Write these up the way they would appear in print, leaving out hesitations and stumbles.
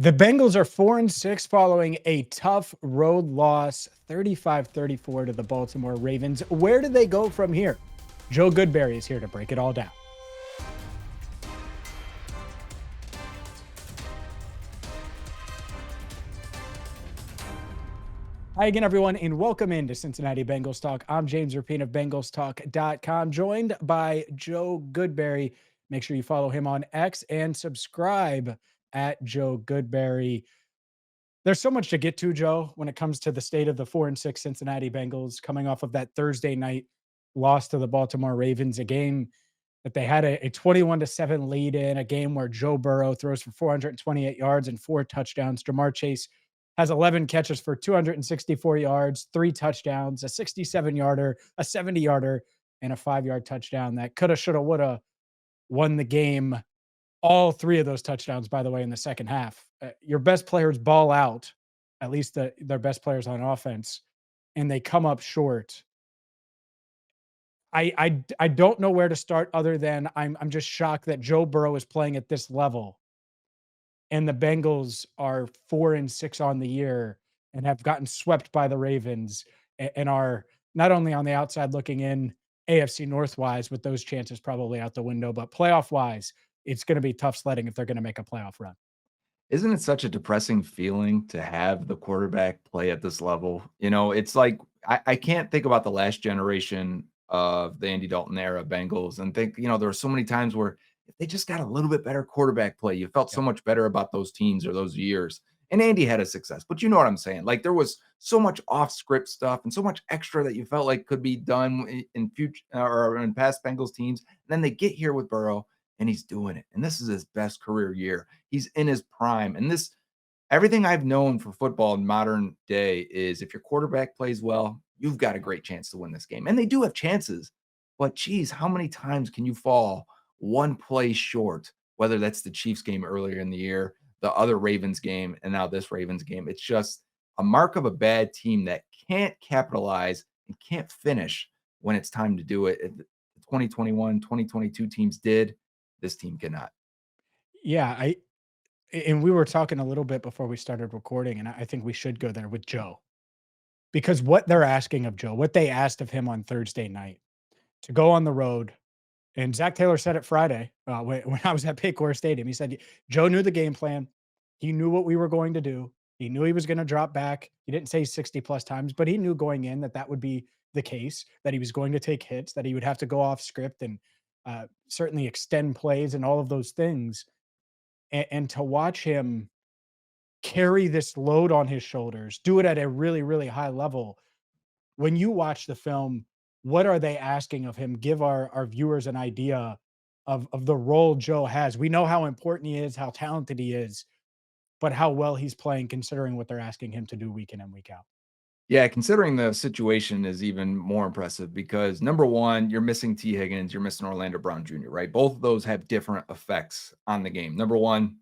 The Bengals are 4-6 following a tough road loss, 35-34 to the Baltimore Ravens. Where do they go from here? Joe Goodberry is here to break it all down. Hi again, everyone, and welcome into Cincinnati Bengals Talk. I'm James Rapien of BengalsTalk.com, joined by Joe Goodberry. Make sure you follow him on X and subscribe at Joe Goodberry. There's so much to get to, Joe, when it comes to the state of the 4-6 Cincinnati Bengals coming off of that Thursday night loss to the Baltimore Ravens, a game that they had a 21-7 lead in, a game where Joe Burrow throws for 428 yards and 4 touchdowns. Jamar Chase has 11 catches for 264 yards, 3 touchdowns, a 67-yarder, a 70-yarder, and a 5-yard touchdown that coulda, shoulda, woulda won the game. All 3 of those touchdowns, by the way, in the second half. Your best players ball out, at least their best players on offense, and they come up short. I don't know where to start other than I'm just shocked that Joe Burrow is playing at this level, and the Bengals are 4-6 on the year and have gotten swept by the Ravens and are not only on the outside looking in AFC North wise with those chances probably out the window, but playoff wise, it's going to be tough sledding if they're going to make a playoff run. Isn't it such a depressing feeling to have the quarterback play at this level? It's like I can't think about the last generation of the Andy Dalton era Bengals and think, there were so many times where if they just got a little bit better quarterback play, you felt so Yep. much better about those teams or those years. And Andy had a success, but you know what I'm saying? Like there was so much off script stuff and so much extra that you felt like could be done in future or in past Bengals teams. And then they get here with Burrow and he's doing it. And this is his best career year. He's in his prime. And this everything I've known for football in modern day is if your quarterback plays well, you've got a great chance to win this game. And they do have chances. But geez, how many times can you fall one play short? Whether that's the Chiefs game earlier in the year, the other Ravens game, and now this Ravens game. It's just a mark of a bad team that can't capitalize and can't finish when it's time to do it. The 2021, 2022 teams did. This team cannot. Yeah, and we were talking a little bit before we started recording, and I think we should go there with Joe because what they're asking of Joe, what they asked of him on Thursday night to go on the road, and Zach Taylor said it Friday when I was at Paycor Stadium. He said Joe knew the game plan, he knew what we were going to do, he knew he was going to drop back. He didn't say 60 plus times, but he knew going in that that would be the case, that he was going to take hits, that he would have to go off script and certainly extend plays and all of those things and to watch him carry this load on his shoulders, do it at a really, really high level. When you watch the film, what are they asking of him? Give our viewers an idea of the role Joe has. We know how important he is, how talented he is, but how well he's playing considering what they're asking him to do week in and week out. Yeah, considering the situation is even more impressive because number one, you're missing T. Higgins, you're missing Orlando Brown Jr., right? Both of those have different effects on the game. Number one,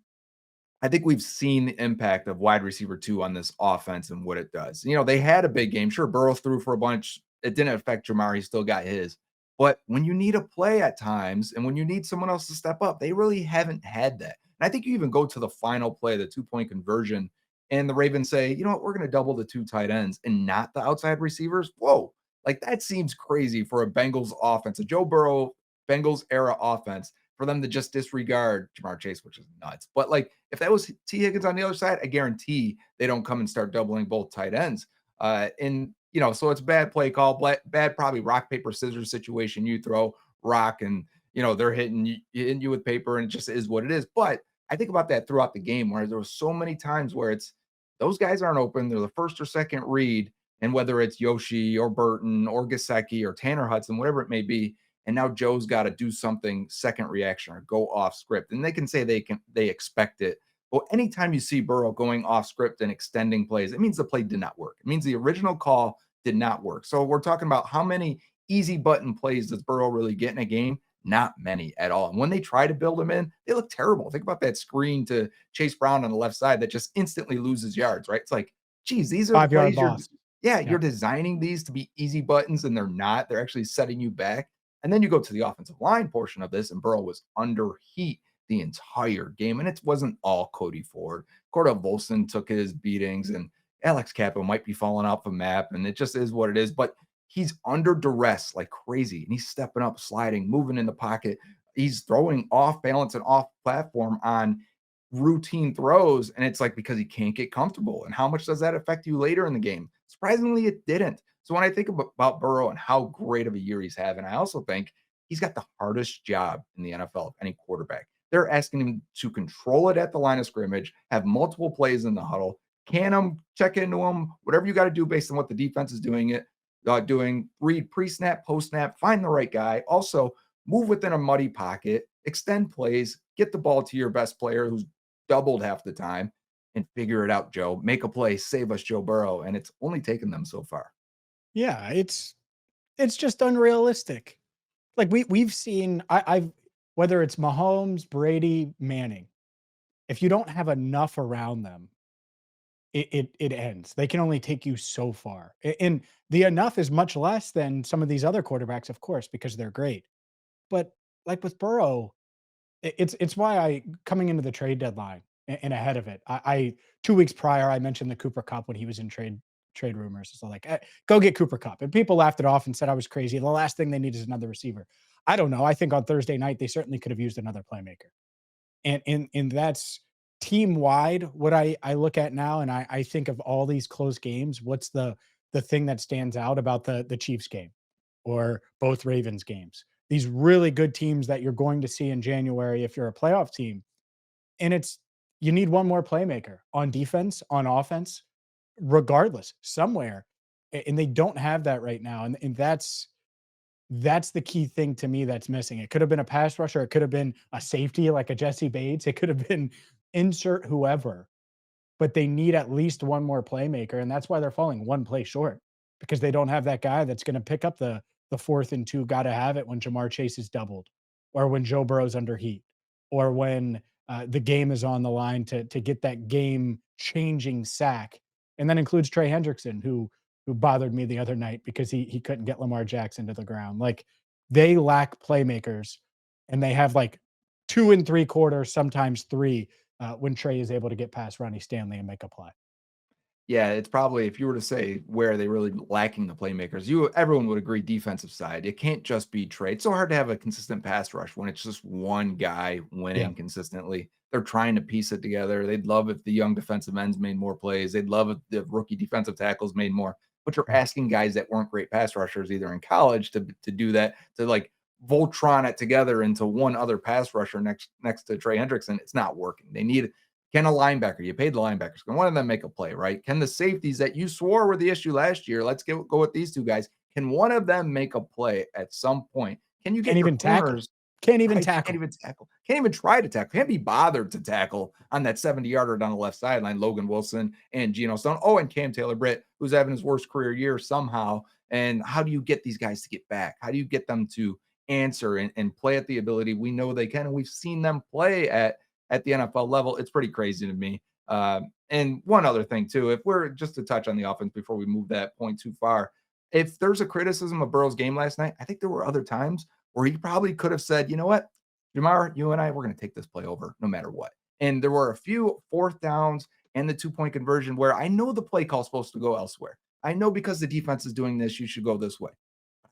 I think we've seen the impact of wide receiver two on this offense and what it does. They had a big game. Sure, Burrow threw for a bunch. It didn't affect Jamar. He still got his. But when you need a play at times and when you need someone else to step up, they really haven't had that. And I think you even go to the final play, the 2-point conversion, and the Ravens say, you know what, we're going to double the 2 tight ends and not the outside receivers. Whoa. Like that seems crazy for a Bengals offense, a Joe Burrow Bengals era offense for them to just disregard Jamar Chase, which is nuts. But like if that was T. Higgins on the other side, I guarantee they don't come and start doubling both tight ends. So it's bad play call, bad probably rock, paper, scissors situation. You throw rock and they're hitting you with paper, and it just is what it is. But I think about that throughout the game where there was so many times where it's those guys aren't open. They're the first or second read. And whether it's Yoshi or Burton or Gasecki or Tanner Hudson, whatever it may be, and now Joe's got to do something second reaction or go off script. And they can say they expect it. But anytime you see Burrow going off script and extending plays, it means the play did not work. It means the original call did not work. So we're talking about how many easy button plays does Burrow really get in a game? Not many at all. And when they try to build them in, they look terrible. Think about that screen to Chase Brown on the left side that just instantly loses yards, right? It's like, geez, these are the 5 yard plays loss. you're Yep. designing these to be easy buttons and they're not. They're actually setting you back. And then you go to the offensive line portion of this, and Burrow was under heat. the entire game. And it wasn't all Cody Ford. Cordell Volson took his beatings, and Alex Cappa might be falling off the map, and it just is what it is. But he's under duress like crazy, and he's stepping up, sliding, moving in the pocket. He's throwing off balance and off platform on routine throws. And it's like because he can't get comfortable. And how much does that affect you later in the game? Surprisingly, it didn't. So when I think about Burrow and how great of a year he's having, I also think he's got the hardest job in the NFL of any quarterback. They're asking him to control it at the line of scrimmage, have multiple plays in the huddle, can him, check into him, whatever you got to do based on what the defense is doing, read pre-snap, post-snap, find the right guy. Also, move within a muddy pocket, extend plays, get the ball to your best player who's doubled half the time, and figure it out, Joe. Make a play, save us, Joe Burrow. And it's only taken them so far. Yeah, it's just unrealistic. Like we've seen I've whether it's Mahomes, Brady, Manning, if you don't have enough around them, it ends. They can only take you so far. And the enough is much less than some of these other quarterbacks, of course, because they're great. But like with Burrow, it's why I coming into the trade deadline and ahead of it. I 2 weeks prior I mentioned the Cooper Cup when he was in trade rumors. So like, go get Cooper Cup, and people laughed it off and said I was crazy. The last thing they need is another receiver. I don't know. I think on Thursday night they certainly could have used another playmaker, and that's team wide. What I look at now, and I think of all these close games. What's the thing that stands out about the Chiefs game or both Ravens games? These really good teams that you're going to see in January if you're a playoff team. And it's you need one more playmaker on defense, on offense, regardless, somewhere. And they don't have that right now. And that's the key thing to me that's missing. It could have been a pass rusher, it could have been a safety like a Jesse Bates, it could have been insert whoever, but they need at least one more playmaker, and that's why they're falling one play short because they don't have that guy that's going to pick up the 4th and 2, got to have it when Jamar Chase is doubled, or when Joe Burrow's under heat, or when the game is on the line to get that game changing sack, and that includes Trey Hendrickson, who bothered me the other night because he couldn't get Lamar Jackson to the ground. Like they lack playmakers, and they have like 2 and 3/4, sometimes three, when Trey is able to get past Ronnie Stanley and make a play. Yeah, it's probably if you were to say where are they really lacking the playmakers, everyone would agree defensive side. It can't just be Trey. It's so hard to have a consistent pass rush when it's just one guy Yeah. winning consistently. They're trying to piece it together. They'd love if the young defensive ends made more plays. They'd love if the rookie defensive tackles made more. But you're Mm. asking guys that weren't great pass rushers either in college to do that, to like Voltron it together into one other pass rusher next to Trey Hendrickson. It's not working. They need can a linebacker, you paid the linebackers, can one of them make a play, right? Can the safeties that you swore were the issue last year, go with these two guys. Can one of them make a play at some point? Can you Can't get your even tackle. corners Can't even right? Can't tackle. even tackle. Can't even try to tackle. Can't be bothered to tackle on that 70-yarder down the left sideline. Logan Wilson and Geno Stone. Oh, and Cam Taylor Britt, who's having his worst career year somehow. And how do you get these guys to get back? How do you get them to answer and play at the ability we know they can? And we've seen them play at the NFL level. It's pretty crazy to me. And one other thing too, if we're just to touch on the offense before we move that point too far, if there's a criticism of Burrow's game last night, I think there were other times where he probably could have said, you know what, Jamar, you and I, we're going to take this play over no matter what. And there were a few fourth downs and the 2-point conversion where I know the play call is supposed to go elsewhere. I know because the defense is doing this, you should go this way.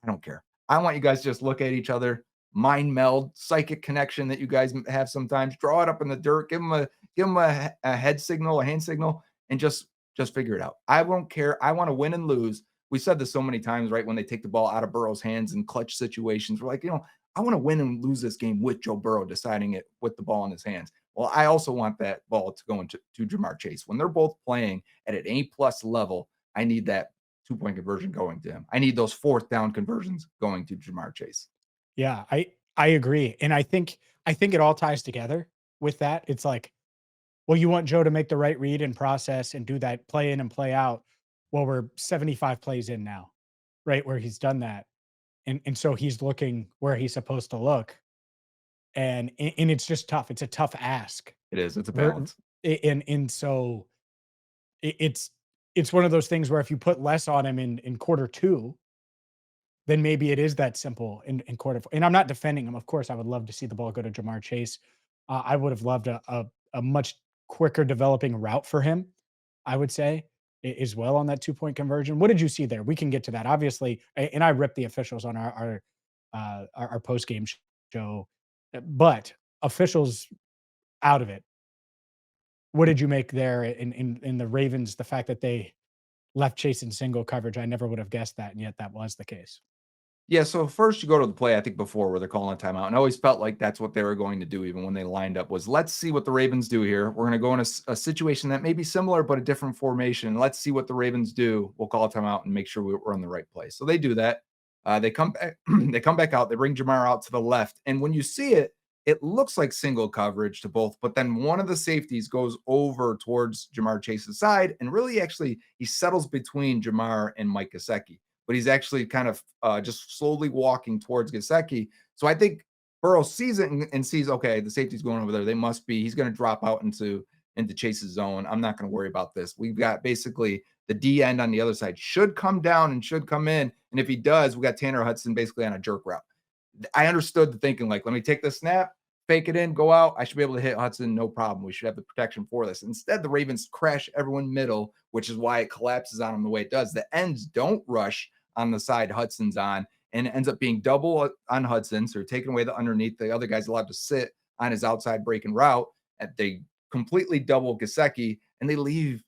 I don't care. I want you guys to just look at each other, mind meld, psychic connection that you guys have sometimes. Draw it up in the dirt, give them a head signal, a hand signal, and just figure it out. I won't care. I want to win and lose. We said this so many times, right? When they take the ball out of Burrow's hands in clutch situations, we're like, I want to win and lose this game with Joe Burrow deciding it with the ball in his hands. Well, I also want that ball to go into Jamar Chase. When they're both playing at an A+ level, I need that 2-point conversion going to him. I need those fourth down conversions going to Jamar Chase. Yeah, I agree, and I think it all ties together with that. It's like, well, you want Joe to make the right read and process and do that play in and play out. Well, we're 75 plays in now, right? Where he's done that. And so he's looking where he's supposed to look. And it's just tough. It's a tough ask. It is. It's a Ver- balance. and so it's one of those things where if you put less on him in quarter two, then maybe it is that simple in quarter four. And I'm not defending him. Of course, I would love to see the ball go to Jamar Chase. I would have loved a much quicker developing route for him, I would say, as well on that 2-point conversion. What did you see there? We can get to that. Obviously, and I ripped the officials on our post game show, but officials out of it. What did you make there in the Ravens? The fact that they left Chase in single coverage, I never would have guessed that, and yet that was the case. Yeah, so first you go to the play, I think before where they're calling a timeout, and I always felt like that's what they were going to do even when they lined up was let's see what the Ravens do here. We're going to go in a situation that may be similar but a different formation. Let's see what the Ravens do. We'll call a timeout and make sure we're on the right play. So they do that. They come back, they come back out. They bring Jamar out to the left, and when you see it, it looks like single coverage to both. But then one of the safeties goes over towards Jamar Chase's side, and really, actually, he settles between Jamar and Mike Gesicki, but he's actually kind of just slowly walking towards Gesicki. So I think Burrow sees it and sees, okay, the safety's going over there. They must be. He's going to drop out into Chase's zone. I'm not going to worry about this. We've got basically the D end on the other side should come down and should come in. And if he does, we got Tanner Hudson basically on a jerk route. I understood the thinking, like, let me take the snap, fake it in, go out. I should be able to hit Hudson, no problem. We should have the protection for this. Instead, the Ravens crash everyone middle, which is why it collapses on them the way it does. The ends don't rush on the side Hudson's on, and it ends up being double on Hudson. So you're taking away the underneath. The other guy's allowed to sit on his outside breaking route. And they completely double Gesicki, and they leave.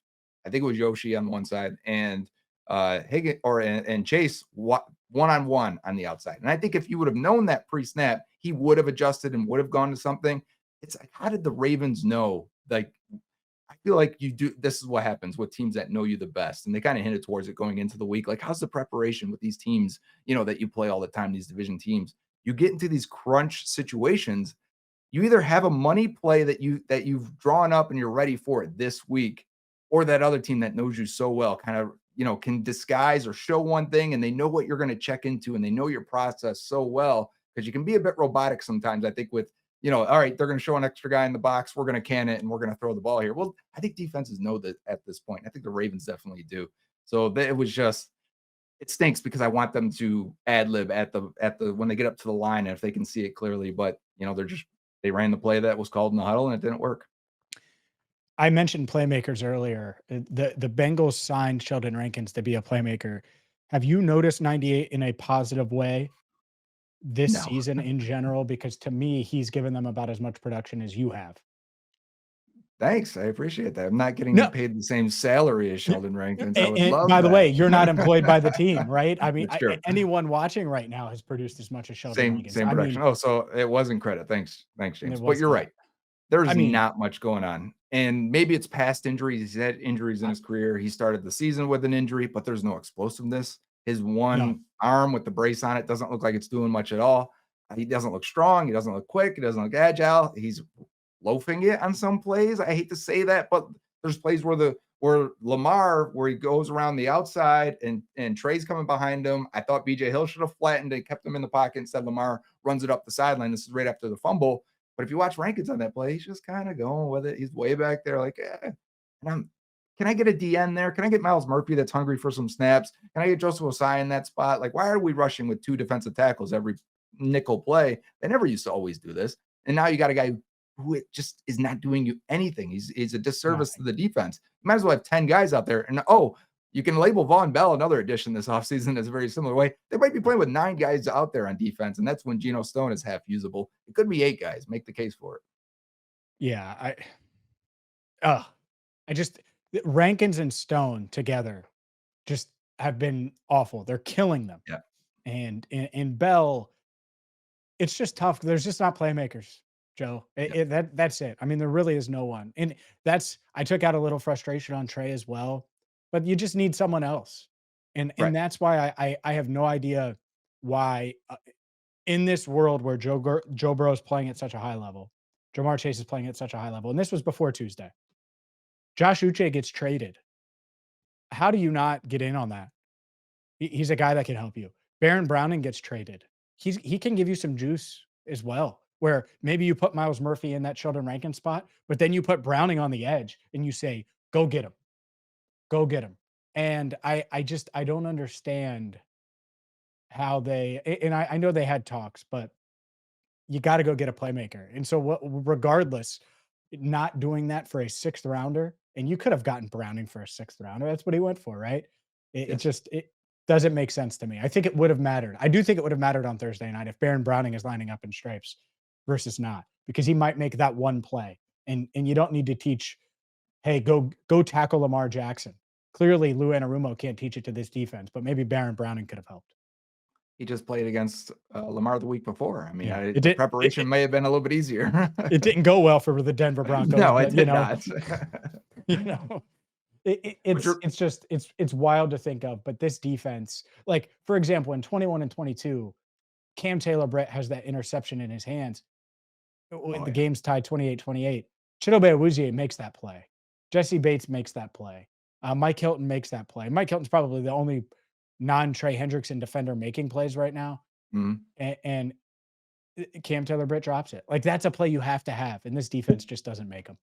I think it was Yoshi on one side and Higgins and Chase one on one on the outside. And I think if you would have known that pre-snap, he would have adjusted and would have gone to something. It's like, how did the Ravens know? Like, I feel like you do. This is what happens with teams that know you the best, and they kind of hinted towards it going into the week. Like, how's the preparation with these teams? That you play all the time. These division teams. You get into these crunch situations. You either have a money play that you've drawn up and you're ready for it this week, or that other team that knows you so well kind of can disguise or show one thing and they know what you're going to check into and they know your process so well because you can be a bit robotic sometimes. I think with all right, they're going to show an extra guy in the box, we're going to can it and we're going to throw the ball here. Well, I think defenses know that at this point. I think the Ravens definitely do. So it was just it stinks because I want them to ad lib at the when they get up to the line and if they can see it clearly. But they ran the play that was called in the huddle and it didn't work. I mentioned playmakers earlier. The Bengals signed Sheldon Rankins to be a playmaker. Have you noticed 98 in a positive way this No, season in general? Because to me, he's given them about as much production as you have. thanks. I appreciate that. I'm not getting No, paid the same salary as Sheldon Rankins. I would and love by the way, that. you're not employed by the team, right? I mean, That's true. anyone watching right now has produced as much as Sheldon Same Rankins. same I production. mean, Oh, so it wasn't credit. Thanks, it James. But was you're not. right. I There's mean, not much going on. And maybe it's past injuries. He's had injuries in I his career. He started the season with an injury, but there's no explosiveness. His no, one arm with the brace on it doesn't look like it's doing much at all. He doesn't look strong. He doesn't look quick. He doesn't look agile. He's loafing it on some plays. I hate to say that, but there's plays where Lamar, where he goes around the outside and Trey's coming behind him. I thought BJ Hill should have flattened and kept him in the pocket instead. Lamar runs it up the sideline. This is right after the fumble. But if you watch Rankins on that play, he's just kind of going with it. He's way back there, like, And can I get a DN there? Can I get Miles Murphy that's hungry for some snaps? Can I get Joseph Osai in that spot? Like, why are we rushing with two defensive tackles every nickel play? They never used to always do this. And now you got a guy who it just is not doing you anything. He's a disservice to nothing. the defense. You might as well have 10 guys out there. And you can label Von Bell another addition this offseason as a very similar way. They might be playing with 9 guys out there on defense, and that's when Geno Stone is half usable. It could be 8 guys. Make the case for it. Yeah, uh, I just Rankins and Stone together just have been awful. They're killing them. Yeah. And in Bell, it's just tough. There's just not playmakers, Joe. Yeah. That's it. I mean, there really is no one. And that's I took out a little frustration on Trey as well, but you just need someone else. And Right. that's why I have no idea why in this world where Joe Burrow is playing at such a high level, Jamar Chase is playing at such a high level, and this was before Tuesday. Josh Uche gets traded. How do you not get in on that? He's a guy that can help you. Baron Browning gets traded. He can give you some juice as well, where maybe you put Miles Murphy in that Sheldon Rankin spot, but then you put Browning on the edge and you say, "Go get him. Go get him." And I don't understand how they and I know they had talks, but you gotta go get a playmaker. And so what regardless, not doing that for a 6th rounder, and you could have gotten Browning for a 6th rounder. That's what he went for, right? It Yes. just it doesn't make sense to me. I think it would have mattered. I do think it would have mattered on Thursday night if Baron Browning is lining up in stripes versus not, because he might make that one play. And you don't need to teach, hey, go tackle Lamar Jackson. Clearly, Lou Anarumo can't teach it to this defense, but maybe Baron Browning could have helped. He just played against, Lamar the week before. I mean, Yeah, I it the did. preparation may have been a little bit easier. It didn't go well for the Denver Broncos, No, it but, you did know, not. you know, But you're it's just it's wild to think of, but this defense, like, for example, in 21 and 22, Cam Taylor-Britt has that interception in his hands. oh, The yeah. game's tied 28-28. Chidobe Awuzie makes that play. Jesse Bates makes that play. Mike Hilton makes that play. Mike Hilton's probably the only non-Trey Hendrickson defender making plays right now, Mhm. and Cam Taylor-Britt drops it. Like, that's a play you have to have, and this defense just doesn't make them.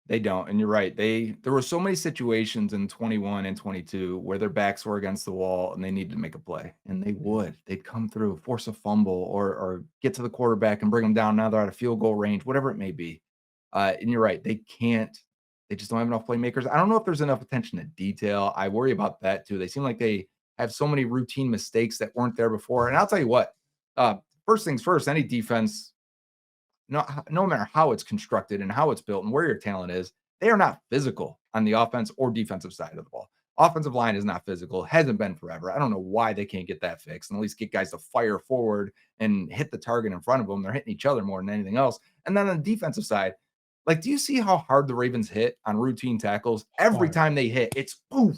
They don't, and you're right. There were so many situations in 21 and 22 where their backs were against the wall and they needed to make a play, and they would. They'd come through, force a fumble, or get to the quarterback and bring them down. Now they're out of field goal range, whatever it may be. And you're right. They can't. They just don't have enough playmakers. I don't know if there's enough attention to detail. I worry about that too. They seem like they have so many routine mistakes that weren't there before. And I'll tell you what. Uh, First things first. Any defense, no matter how it's constructed and how it's built and where your talent is, they are not physical on the offense or defensive side of the ball. Offensive line is not physical, hasn't been forever. I don't know why they can't get that fixed and at least get guys to fire forward and hit the target in front of them. They're hitting each other more than anything else. And then on the defensive side, like, do you see how hard the Ravens hit on routine tackles? Every Hard. time they hit, it's poof.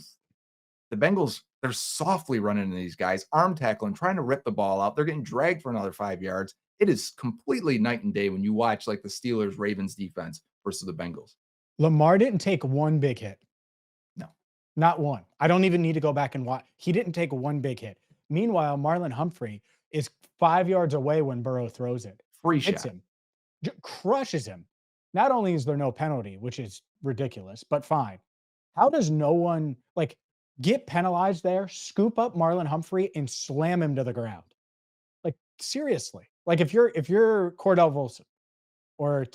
The Bengals, they're softly running into these guys, arm tackling, trying to rip the ball out. They're getting dragged for another 5 yards. It is completely night and day when you watch like the Steelers Ravens defense versus the Bengals. Lamar didn't take one big hit. No, Not one. I don't even need to go back and watch. He didn't take one big hit. Meanwhile, Marlon Humphrey is 5 yards away when Burrow throws it, free hits shot. him, crushes him. Not only is there no penalty, which is ridiculous, but fine. How does no one, like, get penalized there, scoop up Marlon Humphrey and slam him to the ground? Like, seriously. Like, if you're Cordell Volson or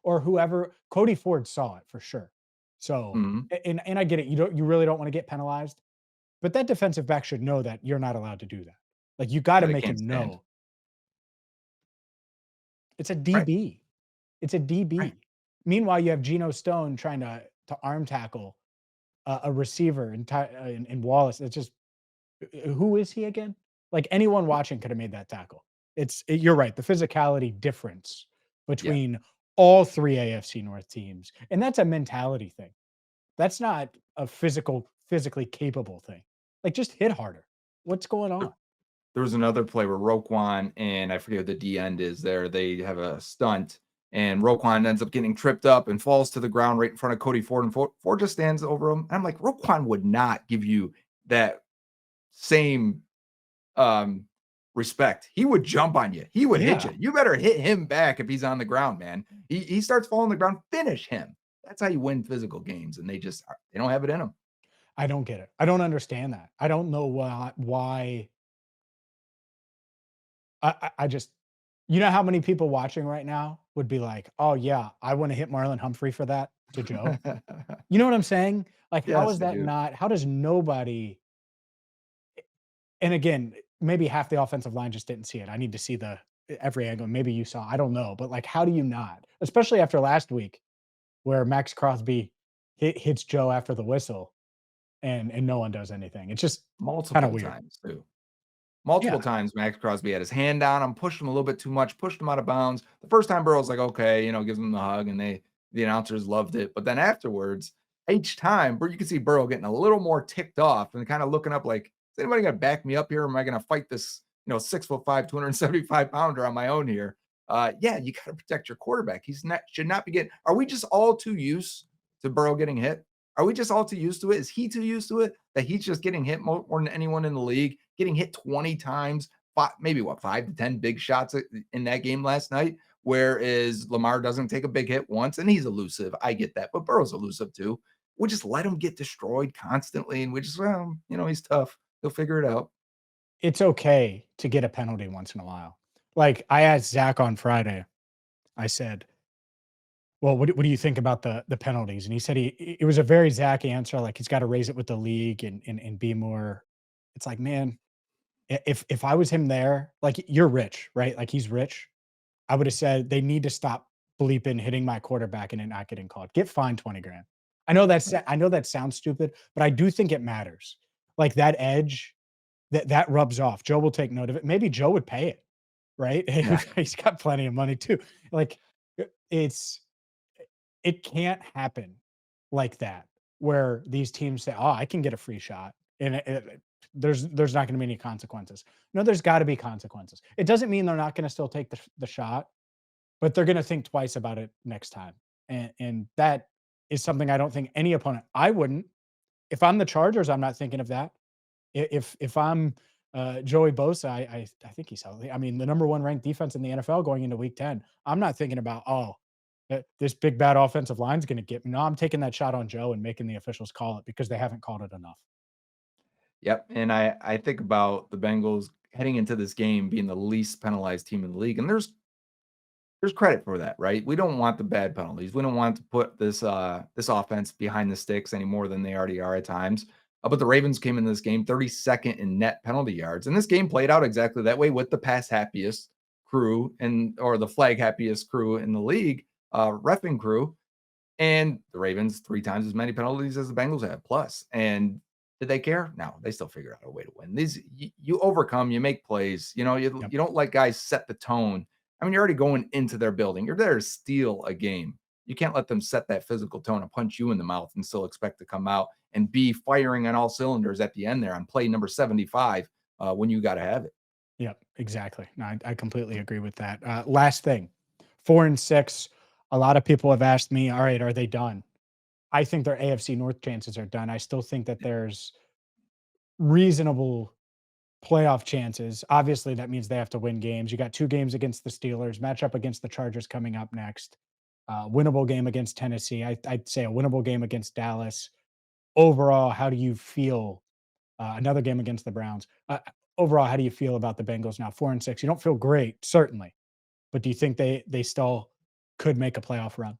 or whoever, Cody Ford saw it for sure. So, Mhm. and I get it. You really don't want to get penalized, but that defensive back should know that you're not allowed to do that. Like, you got No, to they make can't him stand. know it's a Right, DB. It's a right. DB. Meanwhile, you have Geno Stone trying to arm tackle a receiver and Wallace. It's just, who is he again? Like, anyone watching could have made that tackle. You're right. The physicality difference Yeah. between all 3 AFC North teams, and that's a mentality thing. That's not a physically capable thing. Like, just hit harder. What's going There on? there was another play where Roquan and I forget what the D end is there. They have a stunt, and Roquan ends up getting tripped up and falls to the ground right in front of Cody Ford, and Ford just stands over him. And I'm like, Roquan would not give you that same um, respect. He would jump on you. He would hit Yeah, you. You better hit him back if he's on the ground, man. He starts falling on the ground, finish him. That's how you win physical games, and they don't have it in them. I don't get it. I don't understand that. I don't know why I just, you know how many people watching right now would be like, "Oh, yeah, I wanna hit Marlon Humphrey for that," to Joe? You know what I'm saying? Like, how Yes, is I that do. not, how does nobody, and again, maybe half the offensive line just didn't see it. I need to see every angle. Maybe you saw, I don't know, but, like, how do you not? Especially after last week where Max Crosby hits Joe after the whistle and no one does anything. It's just kinda Multiple weird. times too. Multiple Yeah, times, Max Crosby had his hand down him, pushed him a little bit too much, pushed him out of bounds. The first time, Burrow's like, okay, gives him the hug, and the announcers loved it. But then afterwards, each time, you can see Burrow getting a little more ticked off and kind of looking up like, is anybody going to back me up here? Or am I going to fight this, 6'5", 275-pounder on my own here? Yeah, you got to protect your quarterback. He's not should not be getting. Are we just all too used to Burrow getting hit? Are we just all too used to it? Is he too used to it that he's just getting hit more than anyone in the league? Getting hit 20 times, maybe what, 5 to 10 big shots in that game last night. Whereas Lamar doesn't take a big hit once, and he's elusive. I get that, but Burrow's elusive too. We just let him get destroyed constantly, and we just, he's tough. He'll figure it out. it's okay to get a penalty once in a while. Like, I asked Zach on Friday, I said, "Well, what do you think about the penalties?" And he said it was a very Zach answer, like, he's gotta raise it with the league and be more. It's like, man, if I was him there, like, you're rich, right? Like, he's rich. I would have said, "They need to stop bleeping hitting my quarterback and it not getting called. Get fined 20 grand." I know that sounds stupid, but I do think it matters. Like, that edge, that rubs off. Joe will take note of it. Maybe Joe would pay it, right? Yeah. He's got plenty of money too. Like, it's it can't happen like that, where these teams say, "Oh, I can get a free shot," and there's not gonna be any consequences. No, there's gotta be consequences. It doesn't mean they're not gonna still take the shot, but they're gonna think twice about it next time, and that is something I don't think any opponent. I wouldn't. If I'm the Chargers, I'm not thinking of that. If I'm, Joey Bosa, I think he's healthy. I mean, the number 1 ranked defense in the NFL going into week 10. I'm not thinking about, "Oh, this big bad offensive line's gonna get me." No, I'm taking that shot on Joe and making the officials call it because they haven't called it enough. Yep, and I think about the Bengals heading into this game being the least penalized team in the league, and there's credit for that, right? We don't want the bad penalties. We don't want to put this offense behind the sticks any more than they already are at times. But the Ravens came in this game 32nd in net penalty yards, and this game played out exactly that way with the pass happiest crew and or the flag happiest crew in the league, refing crew. And the Ravens 3 times as many penalties as the Bengals had plus. And did they care? No, they still figured out a way to win. These you overcome, you make plays. You know, Yep. you don't let guys set the tone. I mean, you're already going into their building. You're there to steal a game. You can't let them set that physical tone and punch you in the mouth and still expect to come out and be firing on all cylinders at the end there on play number 75 when you got to have it. Yep, exactly. No, I completely agree with that. Last thing, 4 and 6. A lot of people have asked me, "All right, are they done?" I think their AFC North chances are done. I still think that there's reasonable playoff chances. Obviously, that means they have to win games. You got 2 games against the Steelers, matchup against the Chargers coming up next. Winnable game against Tennessee. I'd say a winnable game against Dallas. Overall, how do you feel? Another game against the Browns. Overall, how do you feel about the Bengals now? 4 and 6. You don't feel great, certainly, but do you think they still could make a playoff run?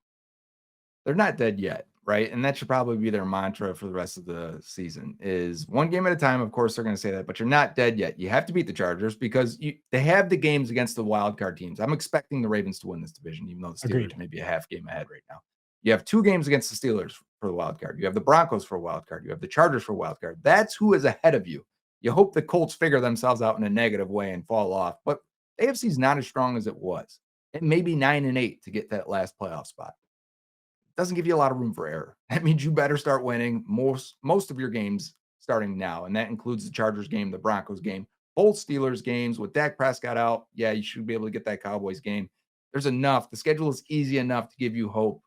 They're not dead yet, right? And that should probably be their mantra for the rest of the season is one game at a time. Of course, they're going to say that, but you're not dead yet. You have to beat the Chargers because they have the games against the wild card teams. I'm expecting the Ravens to win this division, even though the Steelers Agreed. may be a half game ahead right now. You have 2 games against the Steelers for the wild card. You have the Broncos for a wild card. You have the Chargers for a wild card. That's who is ahead of you. You hope the Colts figure themselves out in a negative way and fall off, but AFC is not as strong as it was. It may be 9-8 to get that last playoff spot. Doesn't give you a lot of room for error. That means you better start winning most of your games starting now, and that includes the Chargers game, the Broncos game, both Steelers games with Dak Prescott out. Yeah, you should be able to get that Cowboys game. There's enough. The schedule is easy enough to give you hope.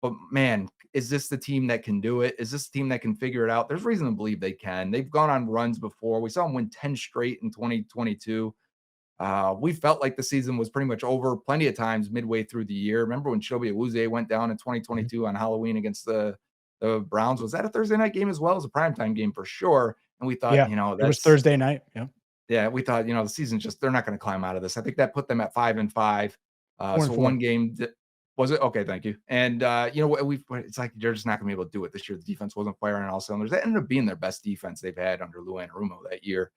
But man, is this the team that can do it? Is this the team that can figure it out? There's reason to believe they can. They've gone on runs before. We saw them win 10 straight in 2022. We felt like the season was pretty much over plenty of times midway through the year. Remember when Shobi Awuzie went down in Mhm. 2022 on Halloween against the Browns? Was that a Thursday night game as well as a primetime game for sure? And we thought, Yeah, it was Thursday night. Yeah, yeah, we thought, the season's just they're not going to climb out of this. I think that put them at 5-5. 4 and So one 4. game was it okay? Thank you. And we it's like they're just not going to be able to do it this year. The defense wasn't firing on all cylinders. That ended up being their best defense they've had under Lou Anarumo that year.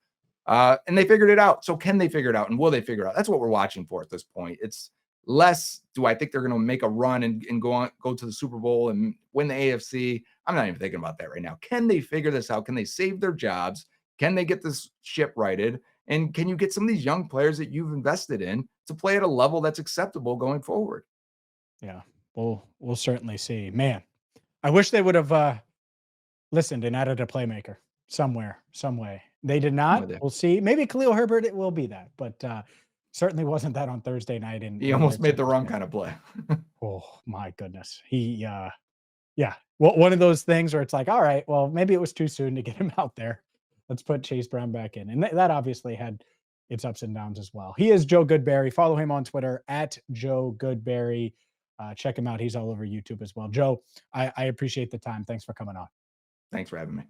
And they figured it out. So can they figure it out? And will they figure it out? That's what we're watching for at this point. It's less, do I think they're going to make a run and go to the Super Bowl and win the AFC? I'm not even thinking about that right now. Can they figure this out? Can they save their jobs? Can they get this ship righted? And can you get some of these young players that you've invested in to play at a level that's acceptable going forward? Yeah, we'll certainly see. Man, I wish they would have, listened and added a playmaker somewhere, some way. They did I'm not. with you. We'll see. Maybe Khalil Herbert, it will be that, but, certainly wasn't that on Thursday night He in almost their made the tickets wrong game. kind of play. Oh my goodness. Yeah. Well, one of those things where it's like, all right, well, maybe it was too soon to get him out there. Let's put Chase Brown back in. And that obviously had its ups and downs as well. He is Joe Goodberry. Follow him on Twitter at Joe Goodberry. Check him out. He's all over YouTube as well. Joe, I appreciate the time. Thanks for coming on. Thanks for having me.